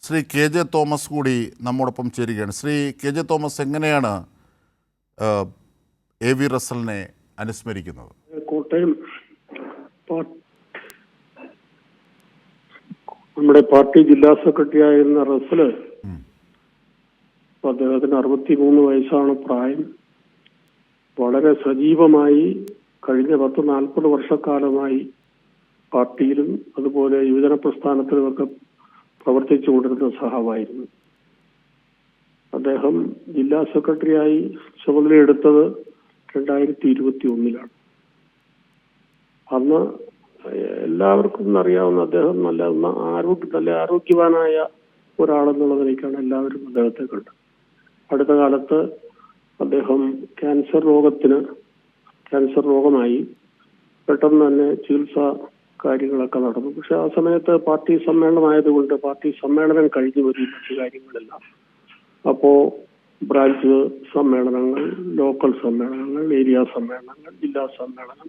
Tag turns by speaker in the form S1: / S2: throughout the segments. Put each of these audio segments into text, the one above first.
S1: Shri K J Thomas കൂടി നമ്മോടൊപ്പം ചേരുകയാണ്. ശ്രീ കെ ജെ തോമസ്, എങ്ങനെയാണ് എ വി റസലിനെ അനുസ്മരിക്കുന്നത്?
S2: കോട്ടയം നമ്മുടെ പാർട്ടി ജില്ലാ സെക്രട്ടറി ആയിരുന്ന റസല്, അദ്ദേഹത്തിന് 63 വയസ്സാണ് പ്രായം. വളരെ സജീവമായി കഴിഞ്ഞ 10-40 വർഷക്കാലമായി പാർട്ടിയിലും അതുപോലെ യുവജന പ്രസ്ഥാനത്തിലുമൊക്കെ പ്രവർത്തിച്ചുകൊണ്ടിരുന്ന സഹാവായിരുന്നു. അദ്ദേഹം ജില്ലാ സെക്രട്ടറിയായി ചുമതലയെടുത്തത് 2021 അന്ന് എല്ലാവർക്കും അറിയാവുന്ന അദ്ദേഹം നല്ല ആരോഗ്യവാനായ ഒരാളെന്നുള്ള നിലയ്ക്കാണ് എല്ലാവരും അദ്ദേഹത്തെ കണ്ടത്. അടുത്ത കാലത്ത് അദ്ദേഹം ക്യാൻസർ രോഗമായി പെട്ടെന്ന് തന്നെ ചികിത്സാ കാര്യങ്ങളൊക്കെ നടന്നു. പക്ഷെ ആ സമയത്ത് പാർട്ടി സമ്മേളനമായതുകൊണ്ട് പാർട്ടി സമ്മേളനം കഴിഞ്ഞു വരും മറ്റു കാര്യങ്ങളെല്ലാം. അപ്പോ ബ്രാഞ്ച് സമ്മേളനങ്ങൾ, ലോക്കൽ സമ്മേളനങ്ങൾ, ഏരിയ സമ്മേളനങ്ങൾ, ജില്ലാ സമ്മേളനം,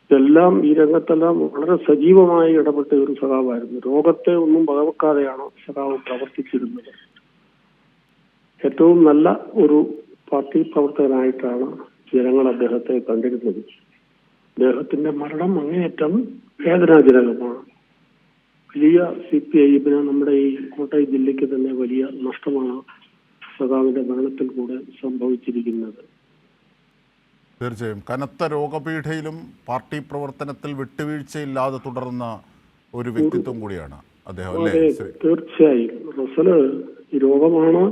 S2: ഇതെല്ലാം ഈ രംഗത്തെല്ലാം വളരെ സജീവമായി ഇടപെട്ട ഒരു സഖാവായിരുന്നു. രോഗത്തെ ഒന്നും വകവെക്കാതെയാണ് സഖാവ് പ്രവർത്തിച്ചിരുന്നത്. ഏറ്റവും നല്ല ഒരു പാർട്ടി പ്രവർത്തകനായിട്ടാണ് ജനങ്ങൾ അദ്ദേഹത്തെ കണ്ടിരുന്നത്. അദ്ദേഹത്തിന്റെ മരണം അങ്ങേയറ്റം വേദനാജനകമാണ്. വലിയ CPI-ന് നമ്മുടെ ഈ കോട്ടയം ജില്ലയ്ക്ക് തന്നെ വലിയ നഷ്ടമാണ് സഖാവിന്റെ മരണത്തിൽ കൂടെ സംഭവിച്ചിരിക്കുന്നത്.
S1: തീർച്ചയായും കനത്ത രോഗപീഠയിലും പാർട്ടി പ്രവർത്തനത്തിൽ വിട്ടുവീഴ്ചയില്ലാതെ തുടർന്ന ഒരു വ്യക്തിത്വം കൂടിയാണ് അദ്ദേഹം, അല്ലേ?
S2: തീർച്ചയായും റസല് ഈ രോഗമാണ്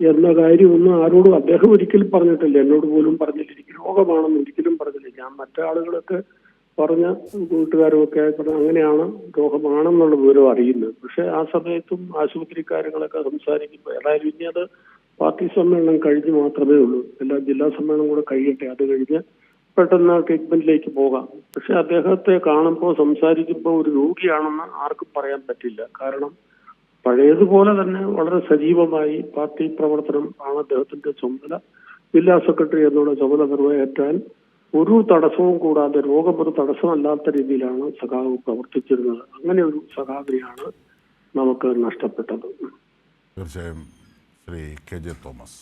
S2: എന്ന കാര്യം ഒന്നും ആരോടും അദ്ദേഹം ഒരിക്കലും പറഞ്ഞിട്ടില്ല. എന്നോട് പോലും പറഞ്ഞില്ല. എനിക്ക് രോഗമാണെന്ന് ഒരിക്കലും പറഞ്ഞില്ല. ഞാൻ മറ്റാളുകളൊക്കെ പറഞ്ഞ കൂട്ടുകാരുമൊക്കെ അങ്ങനെയാണ് രോഗമാണെന്നുള്ള വിവരം അറിയുന്നത്. പക്ഷെ ആ സമയത്തും ആശുപത്രി കാര്യങ്ങളൊക്കെ സംസാരിക്കുമ്പോൾ ഏതായാലും ഇനി അത് പാർട്ടി സമ്മേളനം കഴിഞ്ഞ് മാത്രമേ ഉള്ളൂ. എല്ലാ ജില്ലാ സമ്മേളനം കൂടെ കഴിയട്ടെ, അത് കഴിഞ്ഞ് പെട്ടെന്ന് ട്രീറ്റ്മെന്റിലേക്ക് പോകാം. പക്ഷെ അദ്ദേഹത്തെ കാണുമ്പോൾ സംസാരിക്കുമ്പോൾ ഒരു രോഗിയാണെന്ന് ആർക്കും പറയാൻ പറ്റില്ല. കാരണം പഴയതുപോലെ തന്നെ വളരെ സജീവമായി പാർട്ടി പ്രവർത്തനം ആണ് അദ്ദേഹത്തിന്റെ ചുമതല. ജില്ലാ സെക്രട്ടറി എന്നുള്ള ചുമതല നിർവഹിക്കാൻ ഒരു തടസ്സവും കൂടാതെ, രോഗം ഒരു തടസ്സമല്ലാത്ത രീതിയിലാണ് സഖാവ് പ്രവർത്തിച്ചിരുന്നത്. അങ്ങനെ ഒരു സഖാവിനെയാണ് നമുക്ക് നഷ്ടപ്പെട്ടത്.
S1: തീർച്ചയായും ശ്രീ കെ ജെ തോമസ്.